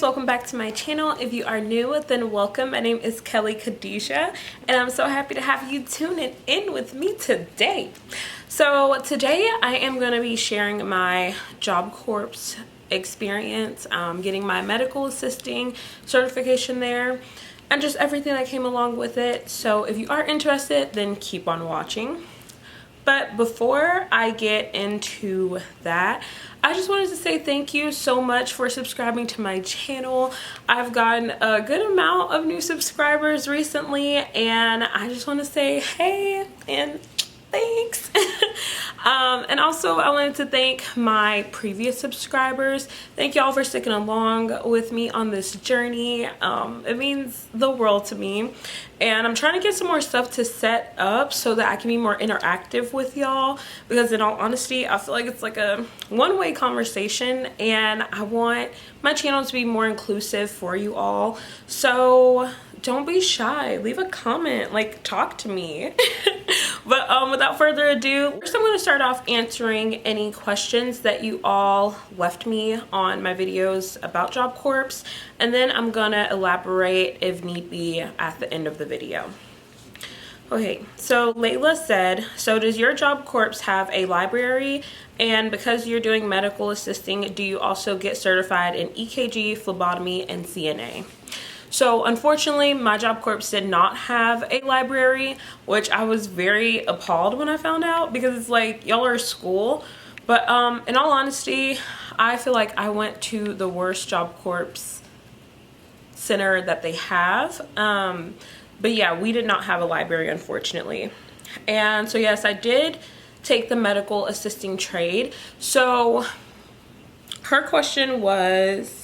welcome back to my channel. If you are new, then welcome. My name is Heykadesha, and I'm so happy to have you tuning in with me today. So today I am going to be sharing my Job Corps experience, getting my medical assisting certification there, and just everything that came along with it. So if you are interested, then keep on watching. But before I get into that, I just wanted to say thank you so much for subscribing to my channel. I've gotten a good amount of new subscribers recently, and I just want to say hey and thanks. And also I wanted to thank my previous subscribers. Thank y'all for sticking along with me on this journey. It means the world to me, and I'm trying to get some more stuff to set up so that I can be more interactive with y'all, because in all honesty I feel like it's like a one-way conversation, and I want my channel to be more inclusive for you all. So don't be shy, leave a comment, like talk to me. But without further ado, first I'm going to start off answering any questions that you all left me on my videos about Job Corps, and then I'm going to elaborate if need be at the end of the video. Okay, so Layla said, so does your Job Corps have a library? And because you're doing medical assisting, do you also get certified in EKG, phlebotomy, and CNA? So unfortunately, my Job Corps did not have a library, which I was very appalled when I found out, because it's like, y'all are a school. But in all honesty, I feel like I went to the worst Job Corps center that they have. But yeah, we did not have a library, unfortunately. And so yes, I did take the medical assisting trade. So her question was,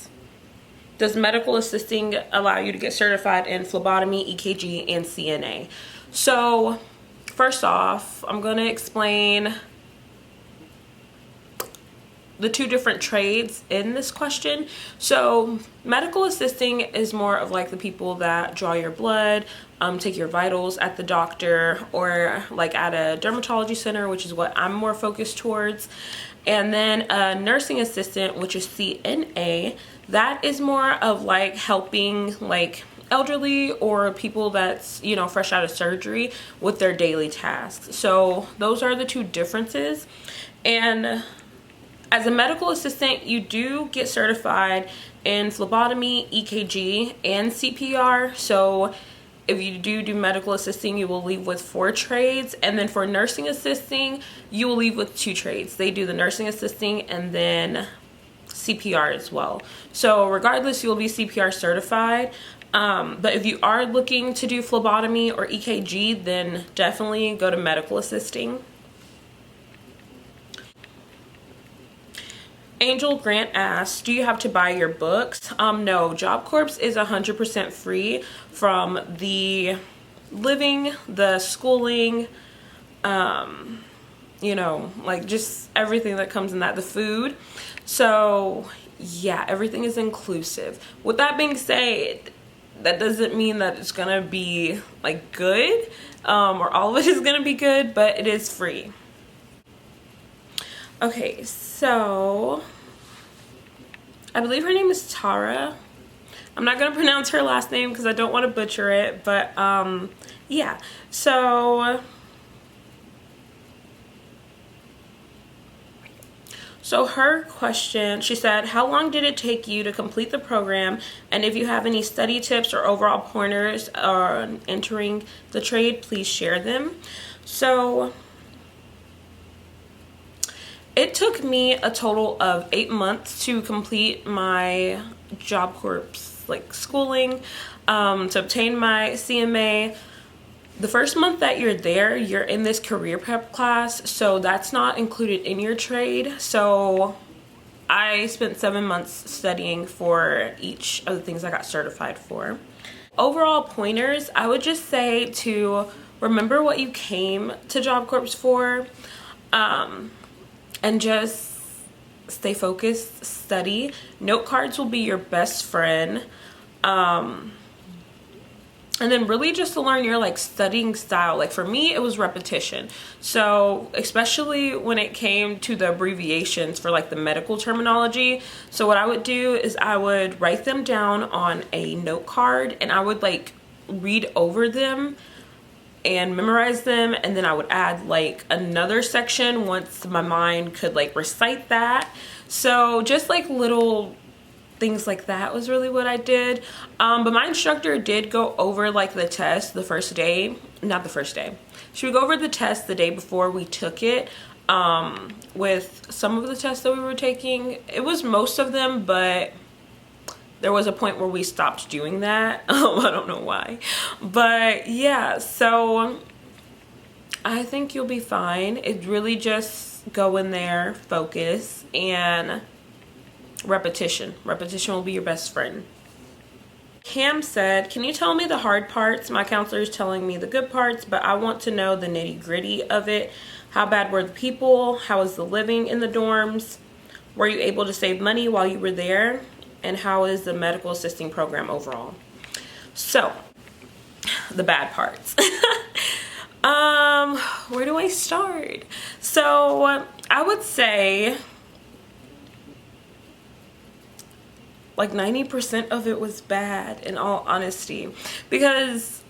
does medical assisting allow you to get certified in phlebotomy, EKG, and CNA? So first off, I'm going to explain the two different trades in this question. So medical assisting is more of like the people that draw your blood, take your vitals at the doctor, or like at a dermatology center, which is what I'm more focused towards. And then a nursing assistant, which is CNA, that is more of like helping like elderly or people that's, you know, fresh out of surgery with their daily tasks. So those are the two differences. And as a medical assistant, you do get certified in phlebotomy, EKG, and CPR. So if you do medical assisting, you will leave with 4 trades. And then for nursing assisting, you will leave with 2 trades. They do the nursing assisting and then CPR as well. So regardless, you'll be CPR certified. But if you are looking to do phlebotomy or EKG, then definitely go to medical assisting. Angel Grant asks, do you have to buy your books? No, Job Corps is 100% free, from the living, the schooling, you know, like just everything that comes in that, the food. So yeah, everything is inclusive. With that being said, that doesn't mean that it's gonna be like good, or all of it is gonna be good, but it is free. Okay, so I believe her name is Tara. I'm not going to pronounce her last name because I don't want to butcher it, but yeah. So her question, she said, how long did it take you to complete the program? And if you have any study tips or overall pointers on entering the trade, please share them. So it took me a total of 8 months to complete my Job Corps like schooling, to obtain my CMA. The first month that you're there, you're in this career prep class, so that's not included in your trade. So I spent 7 months studying for each of the things I got certified for. Overall pointers, I would just say to remember what you came to Job Corps for, and just stay focused, study. Note cards will be your best friend. And then really just to learn your like studying style. Like for me, it was repetition. So especially when it came to the abbreviations for like the medical terminology. So what I would do is I would write them down on a note card, and I would like read over them and memorize them, and then I would add like another section once my mind could like recite that. So just like little things like that was really what I did. But my instructor did go over like the test the first day, not the first day. She would go over the test the day before we took it. With some of the tests that we were taking, it was most of them, but there was a point where we stopped doing that. I don't know why, but yeah, so I think you'll be fine. It really just go in there, focus, and repetition. Repetition will be your best friend. Cam said, can you tell me the hard parts? My counselor is telling me the good parts, but I want to know the nitty gritty of it. How bad were the people? How was the living in the dorms? Were you able to save money while you were there? And how is the medical assisting program overall? So, the bad parts. Where do I start? So, I would say like 90% of it was bad, in all honesty, because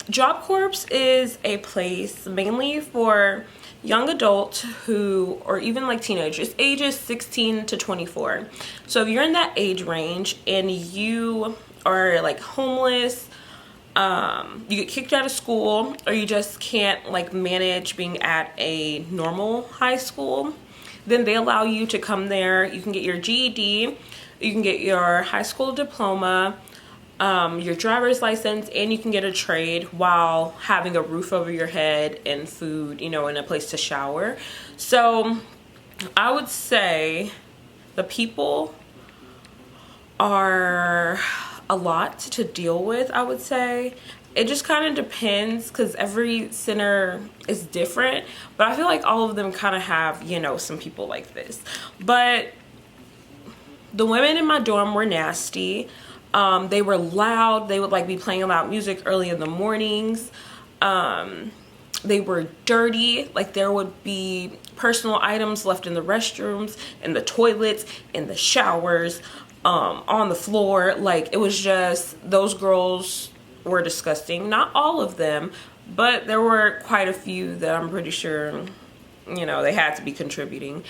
Job Corps is a place mainly for young adults who, or even like teenagers, ages 16 to 24. So if you're in that age range and you are like homeless, you get kicked out of school, or you just can't like manage being at a normal high school, then they allow you to come there. You can get your GED, you can get your high school diploma, your driver's license, and you can get a trade while having a roof over your head and food, you know, and a place to shower. So I would say the people are a lot to deal with, I would say. It just kind of depends because every center is different, but I feel like all of them kind of have, you know, some people like this. But the women in my dorm were nasty. They were loud. They would like be playing loud music early in the mornings. They were dirty. Like there would be personal items left in the restrooms, in the toilets, in the showers, on the floor. Like it was just, those girls were disgusting. Not all of them, but there were quite a few that I'm pretty sure, you know, they had to be contributing.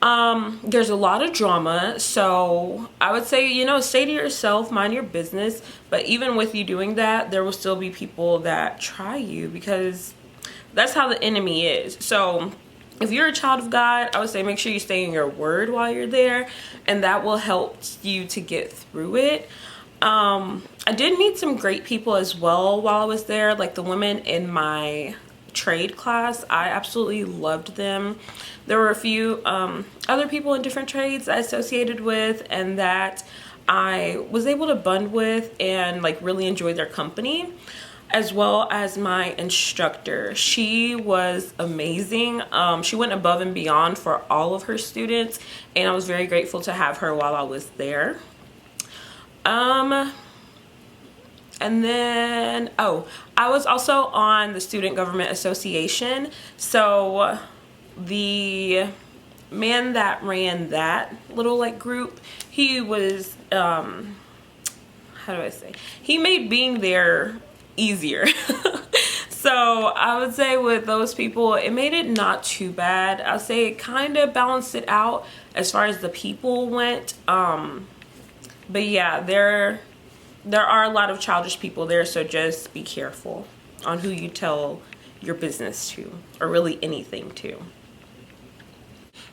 There's a lot of drama, so I would say, you know, stay to yourself, mind your business. But even with you doing that, there will still be people that try you, because that's how the enemy is. So if you're a child of God, I would say make sure you stay in your word while you're there, and that will help you to get through it. I did meet some great people as well while I was there, like the women in my trade class. I absolutely loved them. There were a few other people in different trades I associated with and that I was able to bond with and like really enjoy their company, as well as my instructor. She was amazing. She went above and beyond for all of her students, and I was very grateful to have her while I was there. And then, I was also on the Student Government Association. So the man that ran that little like group, he was, how do I say? He made being there easier. So I would say with those people, it made it not too bad. I'll say it kind of balanced it out as far as the people went. But yeah, there are a lot of childish people there, so just be careful on who you tell your business to, or really anything to.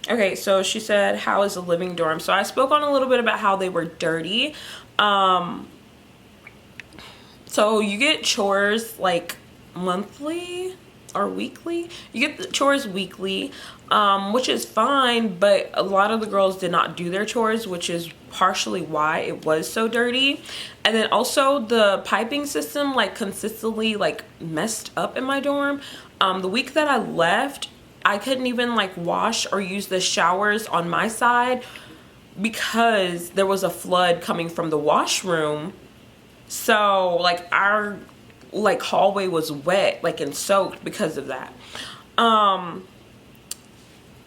Okay, so she said, how is the living dorm? So I spoke on a little bit about how they were dirty. So you get chores like monthly or weekly. You get the chores weekly, which is fine, but a lot of the girls did not do their chores, which is partially why it was so dirty. And then also the piping system like consistently like messed up in my dorm. The week that I left, I couldn't even like wash or use the showers on my side because there was a flood coming from the washroom. So like our like hallway was wet, like, and soaked because of that.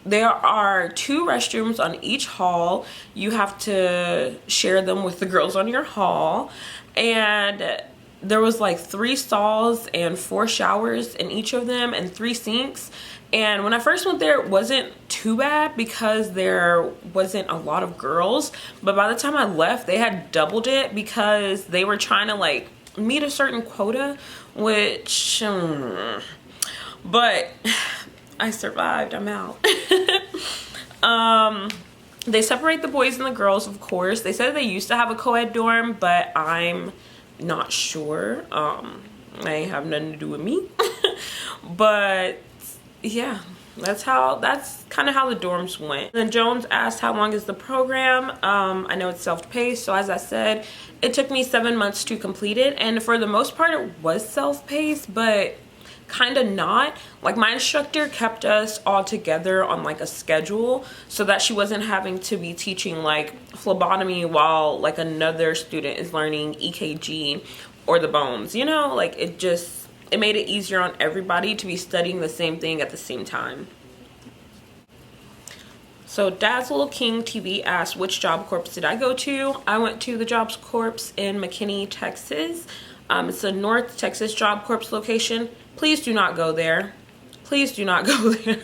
There are 2 restrooms on each hall. You have to share them with the girls on your hall. And there was like 3 stalls and 4 showers in each of them and 3 sinks. And when I first went there, it wasn't too bad because there wasn't a lot of girls. But by the time I left, they had doubled it because they were trying to like meet a certain quota, which, but I survived. I'm out. They separate the boys and the girls, of course. They said they used to have a co-ed dorm, but I'm not sure. They have nothing to do with me. But yeah, that's kind of how the dorms went. Then Jones asked, how long is the program? I know it's self-paced, so as I said, it took me 7 months to complete it, and for the most part it was self-paced, but kind of not. Like, my instructor kept us all together on like a schedule so that she wasn't having to be teaching like phlebotomy while like another student is learning EKG or the bones, you know, like it made it easier on everybody to be studying the same thing at the same time. So Dazzle King TV asked, which Job Corps did I go to? I went to the Jobs Corps in McKinney, Texas. It's a North Texas Job Corps location. Please do not go there. Please do not go there.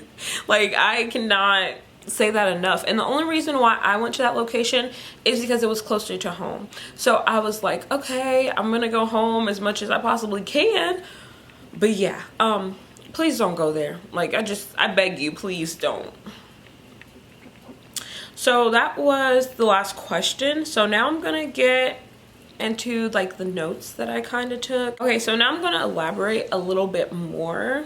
Like, I cannot say that enough. And the only reason why I went to that location is because it was closer to home. So I was like, okay, I'm gonna go home as much as I possibly can. But yeah, please don't go there. Like, I beg you, please don't. So that was the last question. So now I'm gonna get into like the notes that I kind of took. Okay, so now I'm gonna elaborate a little bit more.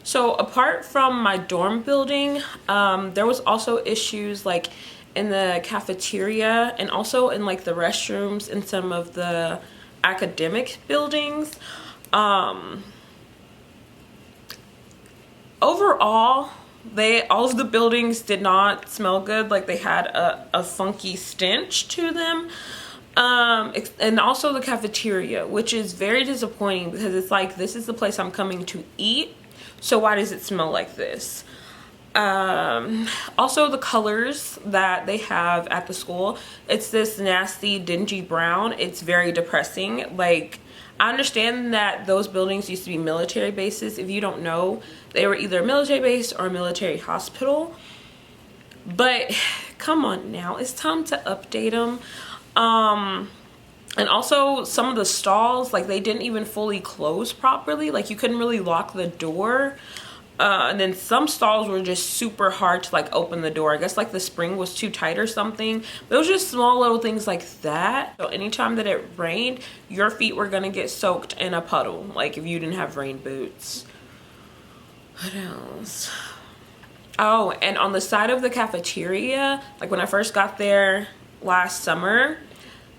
So apart from my dorm building, there was also issues like in the cafeteria and also in like the restrooms in some of the academic buildings. Overall, all of the buildings did not smell good. Like, they had a funky stench to them. And also the cafeteria, which is very disappointing because it's like, this is the place I'm coming to eat, so why does it smell like this? Also the colors that they have at the school, it's this nasty dingy brown. It's very depressing. Like, I understand that those buildings used to be military bases. If you don't know, they were either a military base or a military hospital. But come on now, it's time to update them. And also some of the stalls, like, they didn't even fully close properly. Like, you couldn't really lock the door. And then some stalls were just super hard to like open the door. I guess like the spring was too tight or something. But it was just small little things like that. So anytime that it rained, your feet were gonna get soaked in a puddle, like if you didn't have rain boots. What else? Oh, and on the side of the cafeteria, like when I first got there last summer,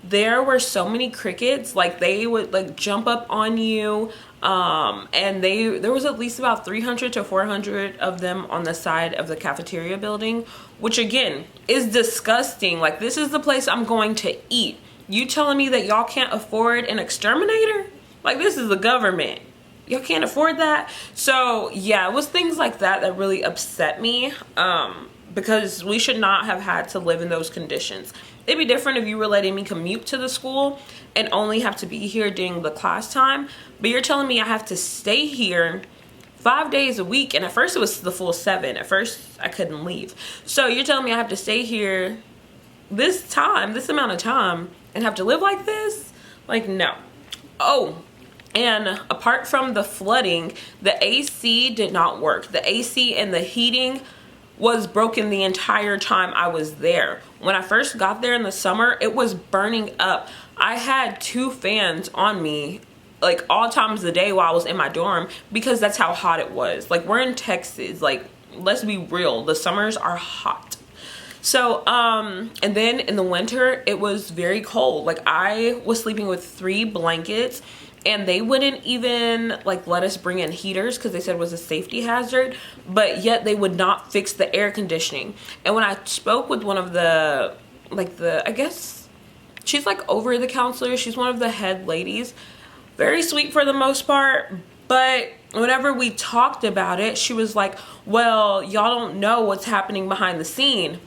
there were so many crickets. Like, they would like jump up on you. And there was at least about 300 to 400 of them on the side of the cafeteria building, which again is disgusting. Like, this is the place I'm going to eat. You telling me that y'all can't afford an exterminator? Like, this is the government. Y'all can't afford that? So yeah, it was things like that that really upset me, because we should not have had to live in those conditions. It'd be different if you were letting me commute to the school and only have to be here during the class time. But you're telling me I have to stay here 5 days a week. And at first it was the full 7. At first I couldn't leave. So you're telling me I have to stay here this amount of time and have to live like this? Like, no. Oh, and apart from the flooding, the AC did not work. The AC and the heating was broken the entire time I was there. When I first got there in the summer, it was burning up. I had 2 fans on me like all times of the day while I was in my dorm because that's how hot it was. Like, we're in Texas. Like, let's be real, the summers are hot. So and then in the winter it was very cold. Like, I was sleeping with 3 blankets and they wouldn't even like let us bring in heaters because they said it was a safety hazard, but yet they would not fix the air conditioning. And when I spoke with one of the I guess she's like over the counselor. She's one of the head ladies. Very sweet for the most part. But whenever we talked about it, she was like, well, y'all don't know what's happening behind the scene.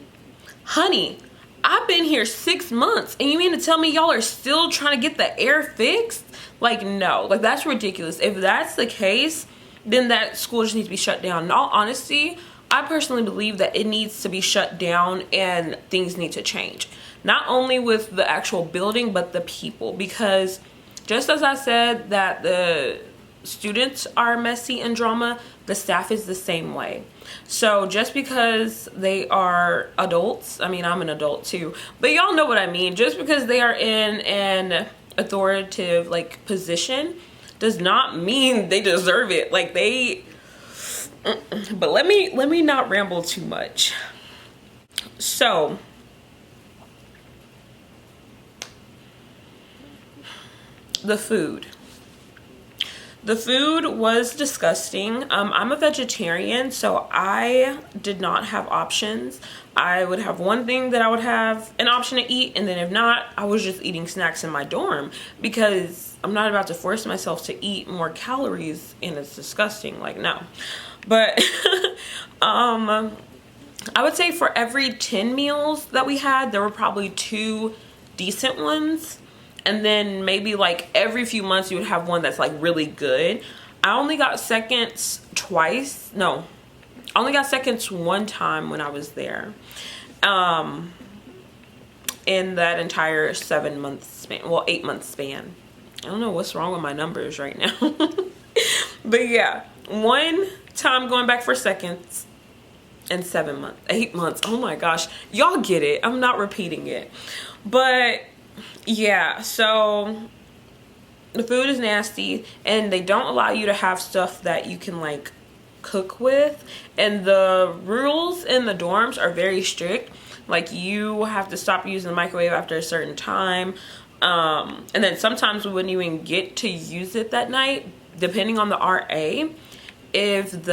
Honey, I've been here 6 months and you mean to tell me y'all are still trying to get the air fixed? Like, no, like that's ridiculous. If that's the case, then that school just needs to be shut down. In all honesty, I personally believe that it needs to be shut down and things need to change. Not only with the actual building, but the people. Because just as I said that the students are messy and drama, the staff is the same way. So just because they are adults, I mean, I'm an adult too, but y'all know what I mean. Just because they are in an authoritative like position does not mean they deserve it. Like they, but let me not ramble too much. So the food was disgusting. I'm a vegetarian, so I did not have options. I would have one thing that I would have an option to eat, and then if not, I was just eating snacks in my dorm because I'm not about to force myself to eat more calories and it's disgusting. Like, no. But I would say for every 10 meals that we had, there were probably 2 decent ones. And then maybe like every few months you would have one that's like really good. I only got seconds twice. No, I only got seconds one time when I was there. In that entire 7 month span, well, 8 month span. I don't know what's wrong with my numbers right now. But yeah, one time going back for seconds in 7 months, 8 months. Oh my gosh, y'all get it. I'm not repeating it. But yeah, so the food is nasty and they don't allow you to have stuff that you can like cook with, and the rules in the dorms are very strict. Like you have to stop using the microwave after a certain time, and then sometimes we wouldn't even get to use it that night depending on the RA. If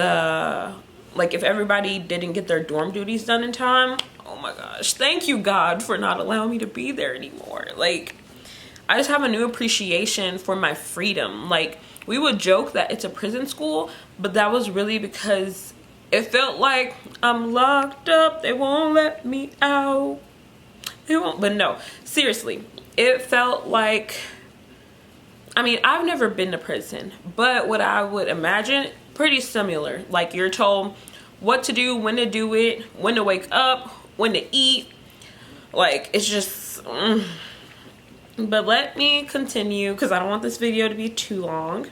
everybody didn't get their dorm duties done in time, oh my gosh, thank you God for not allowing me to be there anymore. Like, I just have a new appreciation for my freedom. Like, we would joke that it's a prison school, but that was really because it felt like I'm locked up, they won't let me out. They won't, but no, seriously, it felt like, I mean, I've never been to prison, but what I would imagine, pretty similar. Like, you're told what to do, when to do it, when to wake up, when to eat. Like, it's just but let me continue because I don't want this video to be too long.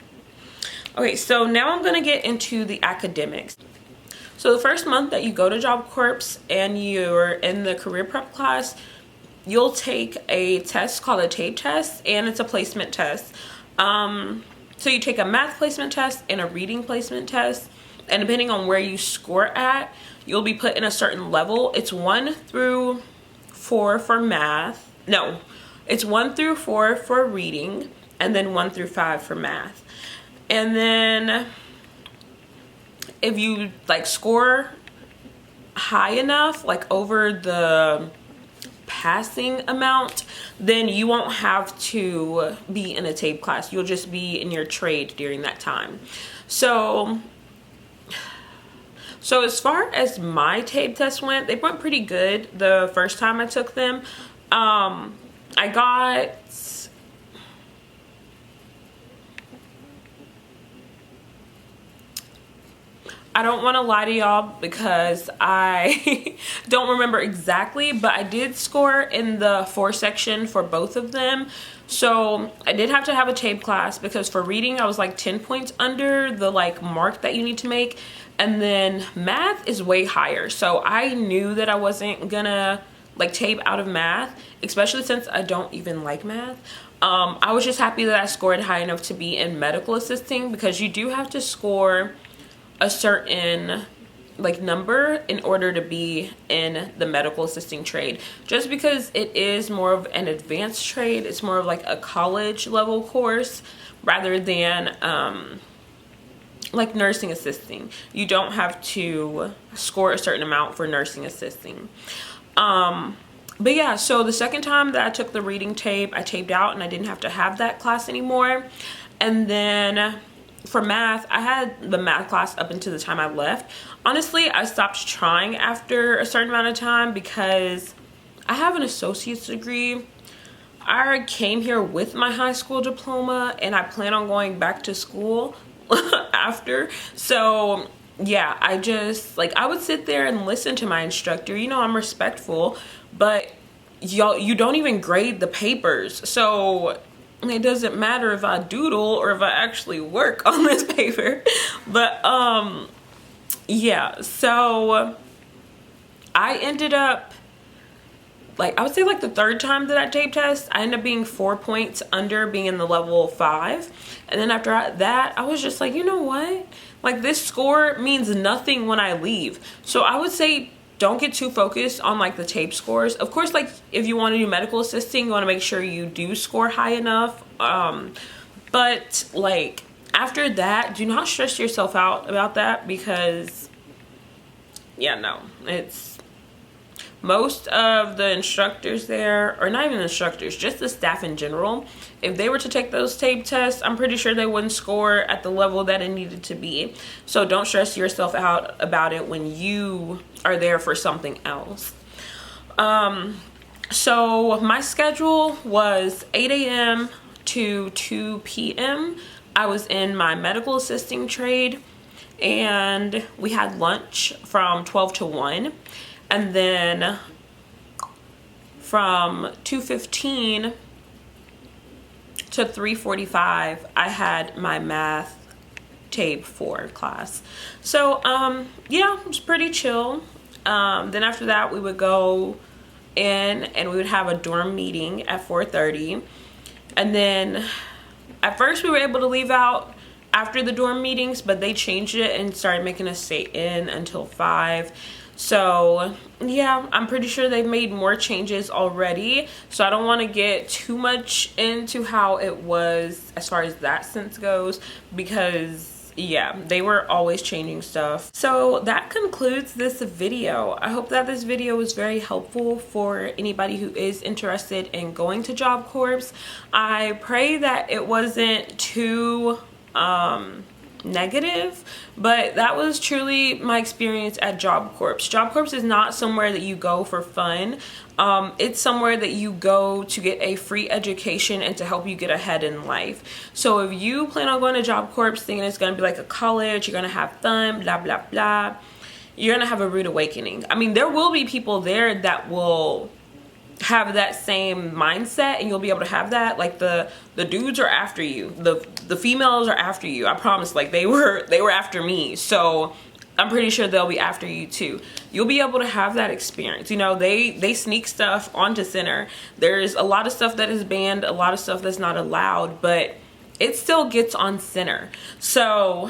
Okay, so now I'm gonna get into the academics. So the first month that you go to Job Corps and you're in the career prep class, you'll take a test called a TAPE test, and it's a placement test. So you take a math placement test and a reading placement test, and depending on where you score at, you'll be put in a certain level. It's 1 through 4 for math. No, it's 1 through 4 for reading, and then 1 through 5 for math. And then if you like score high enough, like over the passing amount, then you won't have to be in a TAPE class. You'll just be in your trade during that time. So as far as my TAPE tests went, they went pretty good the first time I took them. I got, I don't want to lie to y'all because I don't remember exactly, but I did score in the 4 section for both of them. So I did have to have a TAPE class because for reading I was like 10 points under the like mark that you need to make, and then math is way higher. So I knew that I wasn't gonna like TAPE out of math, especially since I don't even like math. I was just happy that I scored high enough to be in medical assisting, because you do have to score a certain like number in order to be in the medical assisting trade, just because it is more of an advanced trade. It's more of like a college level course rather than like nursing assisting. You don't have to score a certain amount for nursing assisting. But yeah, so the second time that I took the reading tape, I taped out and I didn't have to have that class anymore. And then for math, I had the math class up until the time I left. Honestly, I stopped trying after a certain amount of time because I have an associate's degree. I came here with my high school diploma and I plan on going back to school after. So yeah, I just, like, I would sit there and listen to my instructor. You know, I'm respectful, but y'all, you don't even grade the papers. So it doesn't matter if I doodle or if I actually work on this paper. But yeah, so I ended up, like, I would say like the third time that I tape test, I ended up being 4 points under being in the level 5. And then after that, I was just like, you know what? Like, this score means nothing when I leave. So I would say don't get too focused on like the tape scores. Of course, like if you want to do medical assisting, you want to make sure you do score high enough. But like after that, do not stress yourself out about that because yeah, no, it's most of the instructors there, or not even instructors, just the staff in general, if they were to take those tape tests, I'm pretty sure they wouldn't score at the level that it needed to be. So don't stress yourself out about it when you are there for something else. So my schedule was 8 a.m. to 2 p.m. I was in my medical assisting trade, and we had lunch from 12 to 1. And then from 2:15 to 3:45, I had my math tape 4 class. So yeah, it was pretty chill. Then after that, we would go in and we would have a dorm meeting at 4:30. And then at first we were able to leave out after the dorm meetings, but they changed it and started making us stay in until 5. So yeah, I'm pretty sure they've made more changes already. So I don't want to get too much into how it was as far as that sense goes, because yeah, they were always changing stuff. So that concludes this video. I hope that this video was very helpful for anybody who is interested in going to Job Corps. I pray that it wasn't too negative, but that was truly my experience at Job Corps. Job Corps is not somewhere that you go for fun. It's somewhere that you go to get a free education and to help you get ahead in life. So if you plan on going to Job Corps thinking it's going to be like a college, you're going to have fun, blah, blah, blah, you're going to have a rude awakening. I mean, there will be people there that will have that same mindset, and you'll be able to have that. Like the dudes are after you, the females are after you. I promise. Like they were after me, so I'm pretty sure they'll be after you too. You'll be able to have that experience. You know, they sneak stuff onto center. There's a lot of stuff that is banned, a lot of stuff that's not allowed, but it still gets on center. So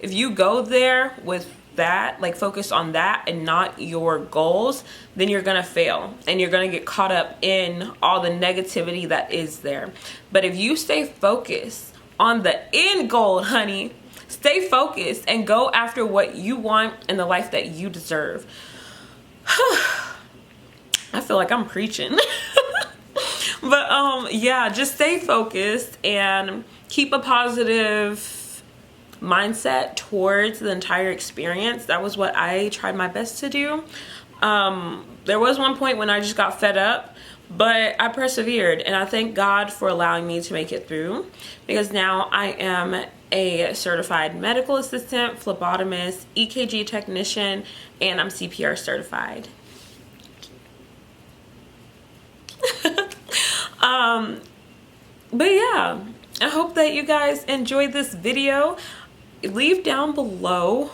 if you go there with that, like focus on that and not your goals, then you're gonna fail and you're gonna get caught up in all the negativity that is there. But if you stay focused on the end goal, honey, stay focused and go after what you want in the life that you deserve. I feel like I'm preaching. But yeah, just stay focused and keep a positive mindset towards the entire experience. That was what I tried my best to do. There was one point when I just got fed up, but I persevered, and I thank God for allowing me to make it through, because now I am a certified medical assistant, phlebotomist, EKG technician, and I'm CPR certified. But yeah, I hope that you guys enjoyed this video. Leave down below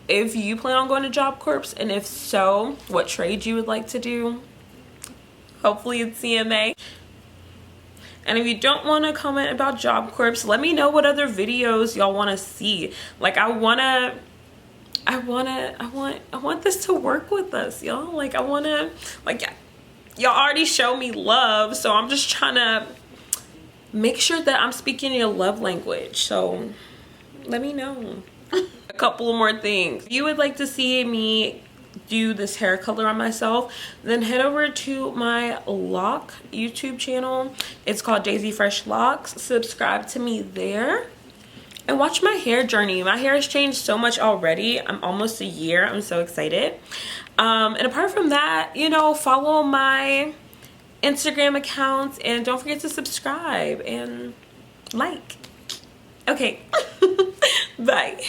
if you plan on going to Job Corps, and if so, what trade you would like to do. Hopefully it's CMA. And if you don't want to comment about Job Corps, let me know what other videos y'all want to see. Like I want this to work with us, y'all. Like I want to, like, y'all already show me love, so I'm just trying to make sure that I'm speaking your love language. So let me know. A couple more things. If you would like to see me do this hair color on myself, then head over to my lock YouTube channel. It's called Daisy Fresh Locks. Subscribe to me there and watch my hair journey. My hair has changed so much already. I'm almost a year. I'm so excited. And apart from that, you know, follow my Instagram accounts and don't forget to subscribe and like. Okay. Bye.